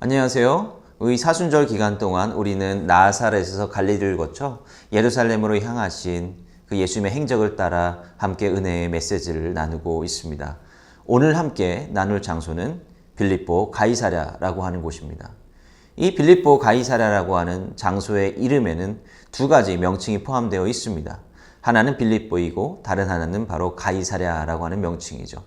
안녕하세요. 의 사순절 기간 동안 우리는 나사렛에서 갈릴리를 거쳐 예루살렘으로 향하신 그 예수님의 행적을 따라 함께 은혜의 메시지를 나누고 있습니다. 오늘 함께 나눌 장소는 빌립보 가이사랴라고 하는 곳입니다. 이 빌립보 가이사랴라고 하는 장소의 이름에는 두 가지 명칭이 포함되어 있습니다. 하나는 빌립보이고 다른 하나는 바로 가이사랴라고 하는 명칭이죠.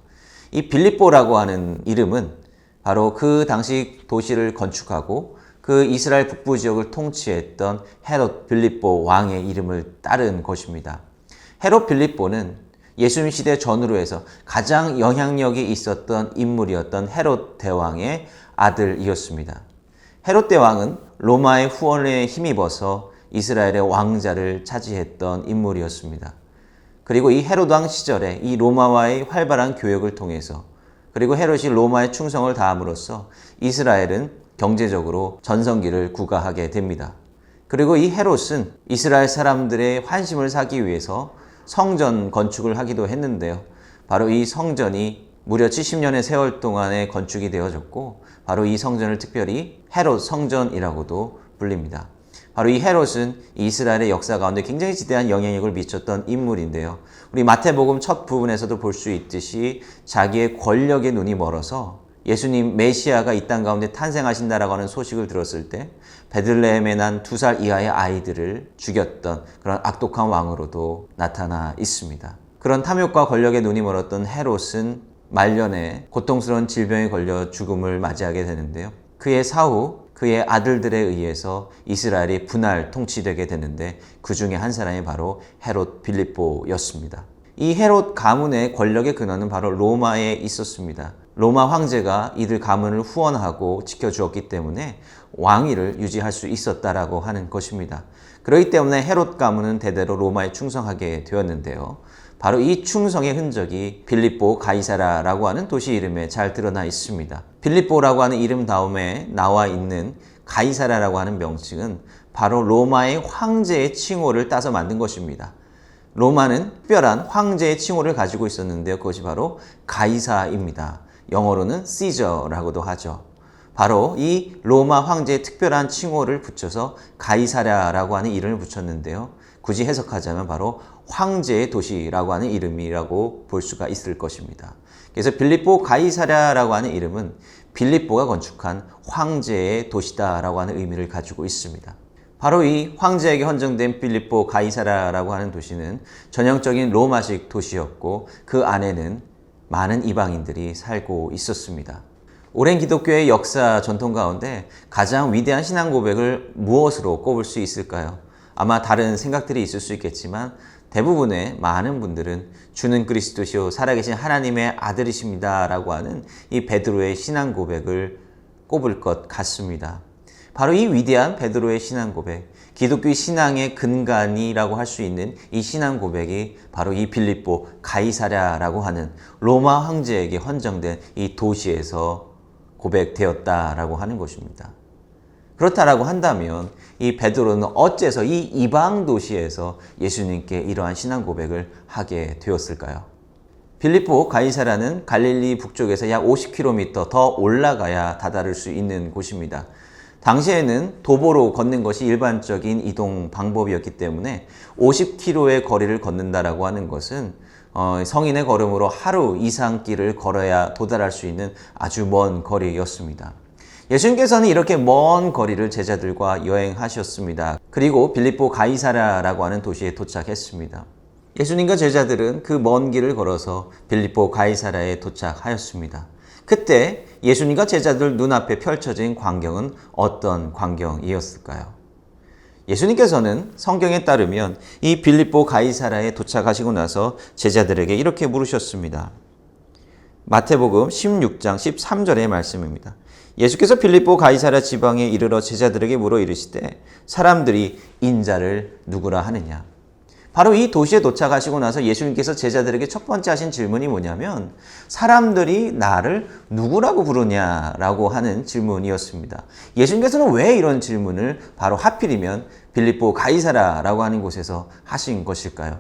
이 빌립보라고 하는 이름은 바로 그 당시 도시를 건축하고 그 이스라엘 북부 지역을 통치했던 헤롯 빌립보 왕의 이름을 따른 것입니다. 헤롯 빌립보는 예수님 시대 전후로 해서 가장 영향력이 있었던 인물이었던 헤롯 대왕의 아들이었습니다. 헤롯 대왕은 로마의 후원에 힘입어서 이스라엘의 왕자를 차지했던 인물이었습니다. 그리고 이 헤롯 왕 시절에 이 로마와의 활발한 교역을 통해서 그리고 헤롯이 로마의 충성을 다함으로써 이스라엘은 경제적으로 전성기를 구가하게 됩니다. 그리고 이 헤롯은 이스라엘 사람들의 환심을 사기 위해서 성전 건축을 하기도 했는데요. 바로 이 성전이 무려 70년의 세월 동안에 건축이 되어졌고 바로 이 성전을 특별히 헤롯 성전이라고도 불립니다. 바로 이 헤롯은 이스라엘의 역사 가운데 굉장히 지대한 영향력을 미쳤던 인물인데요. 우리 마태복음 첫 부분에서도 볼 수 있듯이 자기의 권력에 눈이 멀어서 예수님 메시아가 이 땅 가운데 탄생하신다라고 하는 소식을 들었을 때 베들레헴에 난 2살 이하의 아이들을 죽였던 그런 악독한 왕으로도 나타나 있습니다. 그런 탐욕과 권력에 눈이 멀었던 헤롯은 말년에 고통스러운 질병에 걸려 죽음을 맞이하게 되는데요. 그의 사후 그의 아들들에 의해서 이스라엘이 분할 통치되게 되는데 그 중에 한 사람이 바로 헤롯 빌립보였습니다. 이 헤롯 가문의 권력의 근원은 바로 로마에 있었습니다. 로마 황제가 이들 가문을 후원하고 지켜주었기 때문에 왕위를 유지할 수 있었다라고 하는 것입니다. 그렇기 때문에 헤롯 가문은 대대로 로마에 충성하게 되었는데요. 바로 이 충성의 흔적이 빌립보 가이사랴라고 하는 도시 이름에 잘 드러나 있습니다. 빌립보라고 하는 이름 다음에 나와 있는 가이사랴라고 하는 명칭은 바로 로마의 황제의 칭호를 따서 만든 것입니다. 로마는 특별한 황제의 칭호를 가지고 있었는데요. 그것이 바로 가이사입니다. 영어로는 시저라고도 하죠. 바로 이 로마 황제의 특별한 칭호를 붙여서 가이사랴라고 하는 이름을 붙였는데요. 굳이 해석하자면 바로 황제의 도시라고 하는 이름이라고 볼 수가 있을 것입니다. 그래서 빌립보 가이사랴라고 하는 이름은 빌립보가 건축한 황제의 도시다라고 하는 의미를 가지고 있습니다. 바로 이 황제에게 헌정된 빌립보 가이사랴라고 하는 도시는 전형적인 로마식 도시였고 그 안에는 많은 이방인들이 살고 있었습니다. 오랜 기독교의 역사 전통 가운데 가장 위대한 신앙 고백을 무엇으로 꼽을 수 있을까요? 아마 다른 생각들이 있을 수 있겠지만 대부분의 많은 분들은 주는 그리스도시요 살아계신 하나님의 아들이십니다 라고 하는 이 베드로의 신앙 고백을 꼽을 것 같습니다. 바로 이 위대한 베드로의 신앙 고백, 기독교 신앙의 근간이라고 할 수 있는 이 신앙 고백이 바로 이 빌립보 가이사랴라고 하는 로마 황제에게 헌정된 이 도시에서 고백되었다라고 하는 것입니다. 그렇다라고 한다면 이 베드로는 어째서 이 이방 도시에서 예수님께 이러한 신앙 고백을 하게 되었을까요? 빌립보 가이사랴는 갈릴리 북쪽에서 약 50km 더 올라가야 다다를 수 있는 곳입니다. 당시에는 도보로 걷는 것이 일반적인 이동 방법이었기 때문에 50km의 거리를 걷는다라고 하는 것은 성인의 걸음으로 하루 이상 길을 걸어야 도달할 수 있는 아주 먼 거리였습니다. 예수님께서는 이렇게 먼 거리를 제자들과 여행하셨습니다. 그리고 빌립보 가이사랴라고 하는 도시에 도착했습니다. 예수님과 제자들은 그 먼 길을 걸어서 빌립보 가이사랴에 도착하였습니다. 그때 예수님과 제자들 눈앞에 펼쳐진 광경은 어떤 광경이었을까요? 예수님께서는 성경에 따르면 이 빌립보 가이사랴에 도착하시고 나서 제자들에게 이렇게 물으셨습니다. 마태복음 16장 13절의 말씀입니다. 예수께서 빌립보 가이사랴 지방에 이르러 제자들에게 물어 이르시되 사람들이 인자를 누구라 하느냐. 바로 이 도시에 도착하시고 나서 예수님께서 제자들에게 첫 번째 하신 질문이 뭐냐면 사람들이 나를 누구라고 부르냐라고 하는 질문이었습니다. 예수님께서는 왜 이런 질문을 바로 하필이면 빌립보 가이사랴라고 하는 곳에서 하신 것일까요?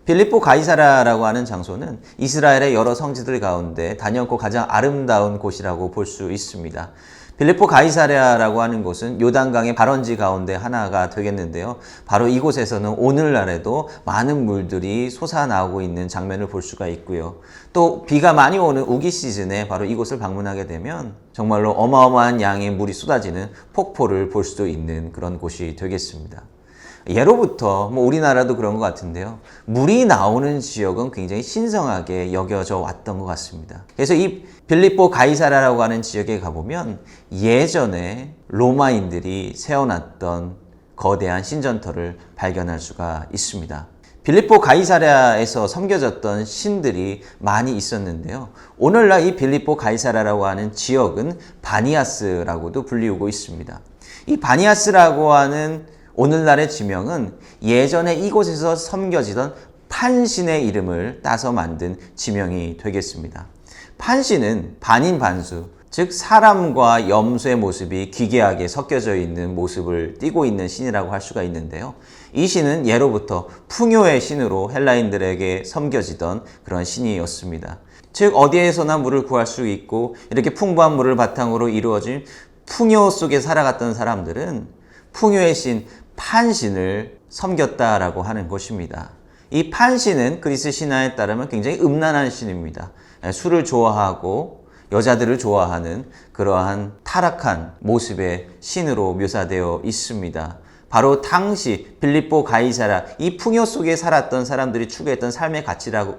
빌립보 가이사랴라고 하는 장소는 이스라엘의 여러 성지들 가운데 단연코 가장 아름다운 곳이라고 볼 수 있습니다. 빌립보 가이사랴라고 하는 곳은 요단강의 발원지 가운데 하나가 되겠는데요. 바로 이곳에서는 오늘날에도 많은 물들이 솟아나오고 있는 장면을 볼 수가 있고요. 또 비가 많이 오는 우기 시즌에 바로 이곳을 방문하게 되면 정말로 어마어마한 양의 물이 쏟아지는 폭포를 볼 수도 있는 그런 곳이 되겠습니다. 예로부터 우리나라도 그런 것 같은데요. 물이 나오는 지역은 굉장히 신성하게 여겨져 왔던 것 같습니다. 그래서 이 빌립보 가이사랴라고 하는 지역에 가보면 예전에 로마인들이 세워놨던 거대한 신전터를 발견할 수가 있습니다. 빌립보 가이사랴에서 섬겨졌던 신들이 많이 있었는데요. 오늘날 이 빌립보 가이사랴라고 하는 지역은 바니아스라고도 불리우고 있습니다. 이 바니아스라고 하는 오늘날의 지명은 예전에 이곳에서 섬겨지던 판신의 이름을 따서 만든 지명이 되겠습니다. 판신은 반인반수, 즉 사람과 염소의 모습이 기괴하게 섞여져 있는 모습을 띠고 있는 신이라고 할 수가 있는데요. 이 신은 예로부터 풍요의 신으로 헬라인들에게 섬겨지던 그런 신이었습니다. 즉 어디에서나 물을 구할 수 있고 이렇게 풍부한 물을 바탕으로 이루어진 풍요 속에 살아갔던 사람들은 풍요의 신 판신을 섬겼다라고 하는 것입니다. 이 판신은 그리스 신화에 따르면 굉장히 음란한 신입니다. 술을 좋아하고 여자들을 좋아하는 그러한 타락한 모습의 신으로 묘사되어 있습니다. 바로 당시 빌립보 가이사랴 이 풍요 속에 살았던 사람들이 추구했던 삶의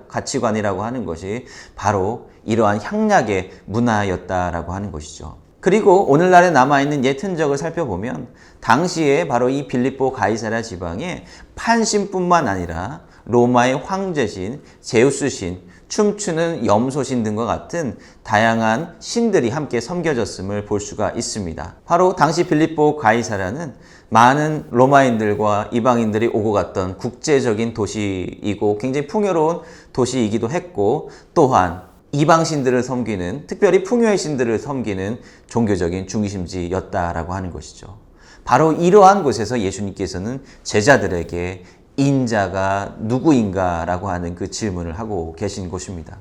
가치관이라고 하는 것이 바로 이러한 향락의 문화였다라고 하는 것이죠. 그리고 오늘날에 남아있는 옛 흔적을 살펴보면 당시에 바로 이 빌립보 가이사랴 지방에 판신뿐만 아니라 로마의 황제신, 제우스신, 춤추는 염소신 등과 같은 다양한 신들이 함께 섬겨졌음을 볼 수가 있습니다. 바로 당시 빌립보 가이사랴는 많은 로마인들과 이방인들이 오고 갔던 국제적인 도시이고 굉장히 풍요로운 도시이기도 했고 또한 이방 신들을 섬기는, 특별히 풍요의 신들을 섬기는 종교적인 중심지였다라고 하는 것이죠. 바로 이러한 곳에서 예수님께서는 제자들에게 인자가 누구인가 라고 하는 그 질문을 하고 계신 곳입니다.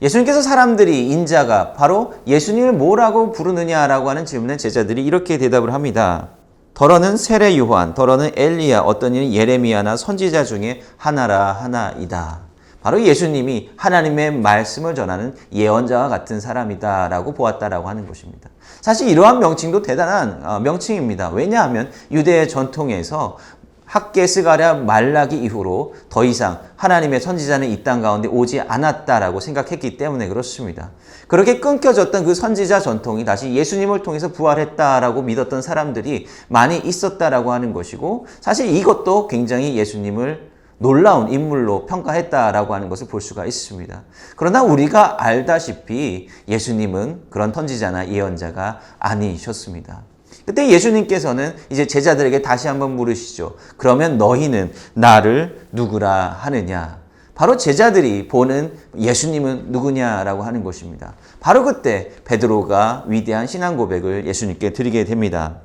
예수님께서 사람들이 인자가 바로 예수님을 뭐라고 부르느냐라고 하는 질문에 제자들이 이렇게 대답을 합니다. 더러는 세례 요한, 더러는 엘리야, 어떤 이는 예레미야나 선지자 중에 하나라 하나이다. 바로 예수님이 하나님의 말씀을 전하는 예언자와 같은 사람이다 라고 보았다라고 하는 것입니다. 사실 이러한 명칭도 대단한 명칭입니다. 왜냐하면 유대의 전통에서 학개, 스가랴, 말라기 이후로 더 이상 하나님의 선지자는 이 땅 가운데 오지 않았다라고 생각했기 때문에 그렇습니다. 그렇게 끊겨졌던 그 선지자 전통이 다시 예수님을 통해서 부활했다라고 믿었던 사람들이 많이 있었다라고 하는 것이고 사실 이것도 굉장히 예수님을 놀라운 인물로 평가했다라고 하는 것을 볼 수가 있습니다. 그러나 우리가 알다시피 예수님은 그런 선지자나 예언자가 아니셨습니다. 그때 예수님께서는 이제 제자들에게 다시 한번 물으시죠. 그러면 너희는 나를 누구라 하느냐? 바로 제자들이 보는 예수님은 누구냐라고 하는 것입니다. 바로 그때 베드로가 위대한 신앙 고백을 예수님께 드리게 됩니다.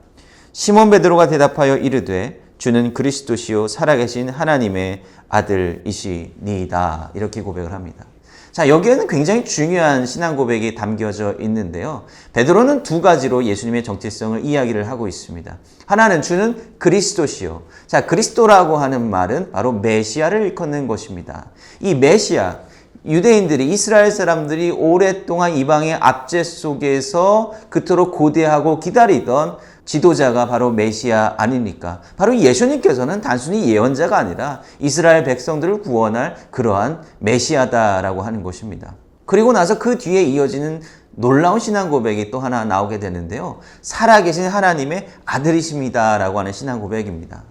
시몬 베드로가 대답하여 이르되 주는 그리스도시요 살아계신 하나님의 아들이시니이다. 이렇게 고백을 합니다. 자, 여기에는 굉장히 중요한 신앙 고백이 담겨져 있는데요. 베드로는 두 가지로 예수님의 정체성을 이야기를 하고 있습니다. 하나는 주는 그리스도시요. 자, 그리스도라고 하는 말은 바로 메시아를 일컫는 것입니다. 이 메시아, 유대인들이 이스라엘 사람들이 오랫동안 이방의 압제 속에서 그토록 고대하고 기다리던 지도자가 바로 메시아 아닙니까? 바로 예수님께서는 단순히 예언자가 아니라 이스라엘 백성들을 구원할 그러한 메시아다라고 하는 것입니다. 그리고 나서 그 뒤에 이어지는 놀라운 신앙 고백이 또 하나 나오게 되는데요. 살아계신 하나님의 아들이십니다라고 하는 신앙 고백입니다.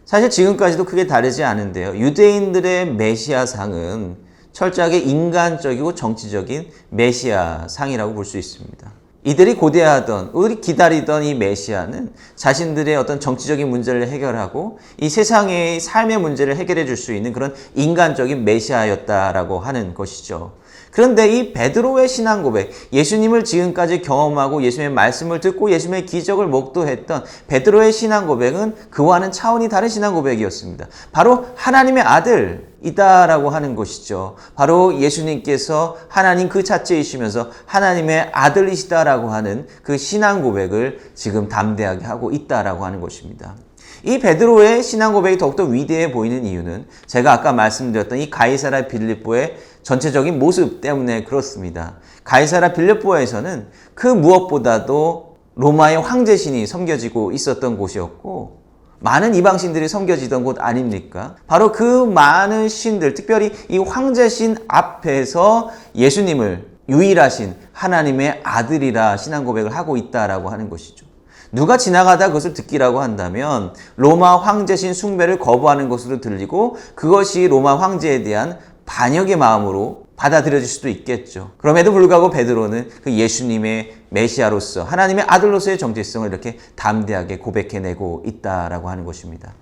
사실 지금까지도 크게 다르지 않은데요. 유대인들의 메시아상은 철저하게 인간적이고 정치적인 메시아상이라고 볼 수 있습니다. 이들이 고대하던, 우리 기다리던 이 메시아는 자신들의 어떤 정치적인 문제를 해결하고 이 세상의 삶의 문제를 해결해 줄 수 있는 그런 인간적인 메시아였다라고 하는 것이죠. 그런데 이 베드로의 신앙 고백, 예수님을 지금까지 경험하고 예수님의 말씀을 듣고 예수님의 기적을 목도했던 베드로의 신앙 고백은 그와는 차원이 다른 신앙 고백이었습니다. 바로 하나님의 아들이다라고 하는 것이죠. 바로 예수님께서 하나님 그 자체이시면서 하나님의 아들이시다라고 하는 그 신앙 고백을 지금 담대하게 하고 있다라고 하는 것입니다. 이 베드로의 신앙 고백이 더욱더 위대해 보이는 이유는 제가 아까 말씀드렸던 이 가이사랴 빌립보의 전체적인 모습 때문에 그렇습니다. 가이사랴 빌립보에서는 그 무엇보다도 로마의 황제신이 섬겨지고 있었던 곳이었고 많은 이방신들이 섬겨지던 곳 아닙니까? 바로 그 많은 신들, 특별히 이 황제신 앞에서 예수님을 유일하신 하나님의 아들이라 신앙 고백을 하고 있다라고 하는 것이죠. 누가 지나가다 그것을 듣기라고 한다면 로마 황제신 숭배를 거부하는 것으로 들리고 그것이 로마 황제에 대한 반역의 마음으로 받아들여질 수도 있겠죠. 그럼에도 불구하고 베드로는 그 예수님의 메시아로서 하나님의 아들로서의 정체성을 이렇게 담대하게 고백해내고 있다라고 하는 것입니다.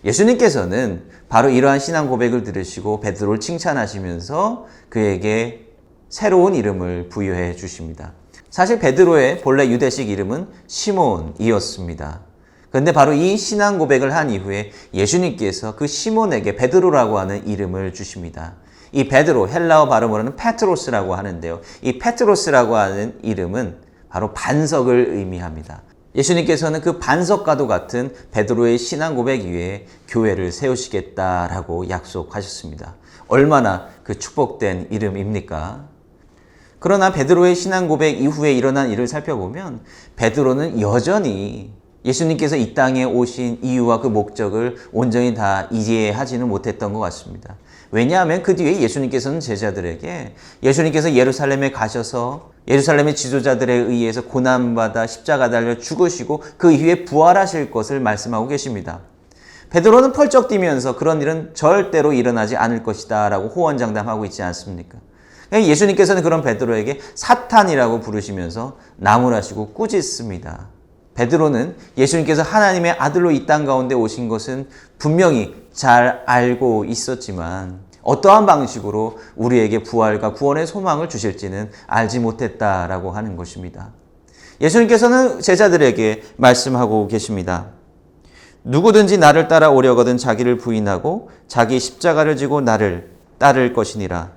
예수님께서는 바로 이러한 신앙 고백을 들으시고 베드로를 칭찬하시면서 그에게 새로운 이름을 부여해 주십니다. 사실 베드로의 본래 유대식 이름은 시몬이었습니다. 그런데 바로 이 신앙 고백을 한 이후에 예수님께서 그 시몬에게 베드로라고 하는 이름을 주십니다. 이 베드로, 헬라어 발음으로는 페트로스라고 하는데요. 이 페트로스라고 하는 이름은 바로 반석을 의미합니다. 예수님께서는 그 반석과도 같은 베드로의 신앙 고백 위에 교회를 세우시겠다라고 약속하셨습니다. 얼마나 그 축복된 이름입니까? 그러나 베드로의 신앙 고백 이후에 일어난 일을 살펴보면 베드로는 여전히 예수님께서 이 땅에 오신 이유와 그 목적을 온전히 다 이해하지는 못했던 것 같습니다. 왜냐하면 그 뒤에 예수님께서는 제자들에게 예수님께서 예루살렘에 가셔서 예루살렘의 지도자들에 의해서 고난받아 십자가 달려 죽으시고 그 이후에 부활하실 것을 말씀하고 계십니다. 베드로는 펄쩍 뛰면서 그런 일은 절대로 일어나지 않을 것이다 라고 호언장담하고 있지 않습니까? 예수님께서는 그런 베드로에게 사탄이라고 부르시면서 나무라시고 꾸짖습니다. 베드로는 예수님께서 하나님의 아들로 이 땅 가운데 오신 것은 분명히 잘 알고 있었지만 어떠한 방식으로 우리에게 부활과 구원의 소망을 주실지는 알지 못했다라고 하는 것입니다. 예수님께서는 제자들에게 말씀하고 계십니다. 누구든지 나를 따라오려거든 자기를 부인하고 자기 십자가를 지고 나를 따를 것이니라.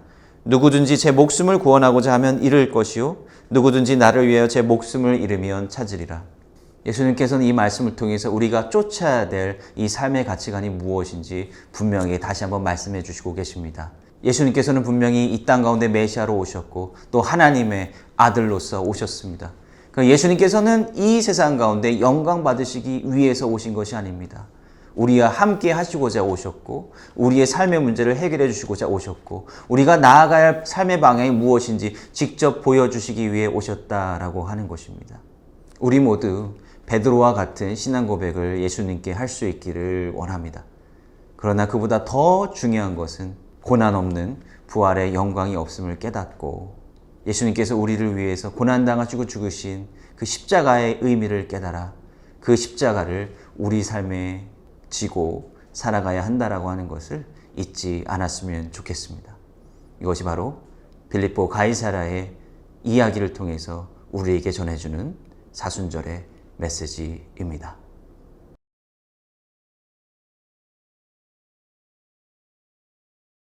누구든지 제 목숨을 구원하고자 하면 잃을 것이요 누구든지 나를 위하여 제 목숨을 잃으면 찾으리라. 예수님께서는 이 말씀을 통해서 우리가 쫓아야 될 이 삶의 가치관이 무엇인지 분명히 다시 한번 말씀해 주시고 계십니다. 예수님께서는 분명히 이 땅 가운데 메시아로 오셨고 또 하나님의 아들로서 오셨습니다. 예수님께서는 이 세상 가운데 영광 받으시기 위해서 오신 것이 아닙니다. 우리와 함께 하시고자 오셨고 우리의 삶의 문제를 해결해 주시고자 오셨고 우리가 나아가야 할 삶의 방향이 무엇인지 직접 보여주시기 위해 오셨다라고 하는 것입니다. 우리 모두 베드로와 같은 신앙 고백을 예수님께 할 수 있기를 원합니다. 그러나 그보다 더 중요한 것은 고난 없는 부활의 영광이 없음을 깨닫고 예수님께서 우리를 위해서 고난당하시고 죽으신 그 십자가의 의미를 깨달아 그 십자가를 우리 삶에 지고 살아가야 한다라고 하는 것을 잊지 않았으면 좋겠습니다. 이것이 바로 빌립보 가이사랴의 이야기를 통해서 우리에게 전해주는 사순절의 메시지입니다.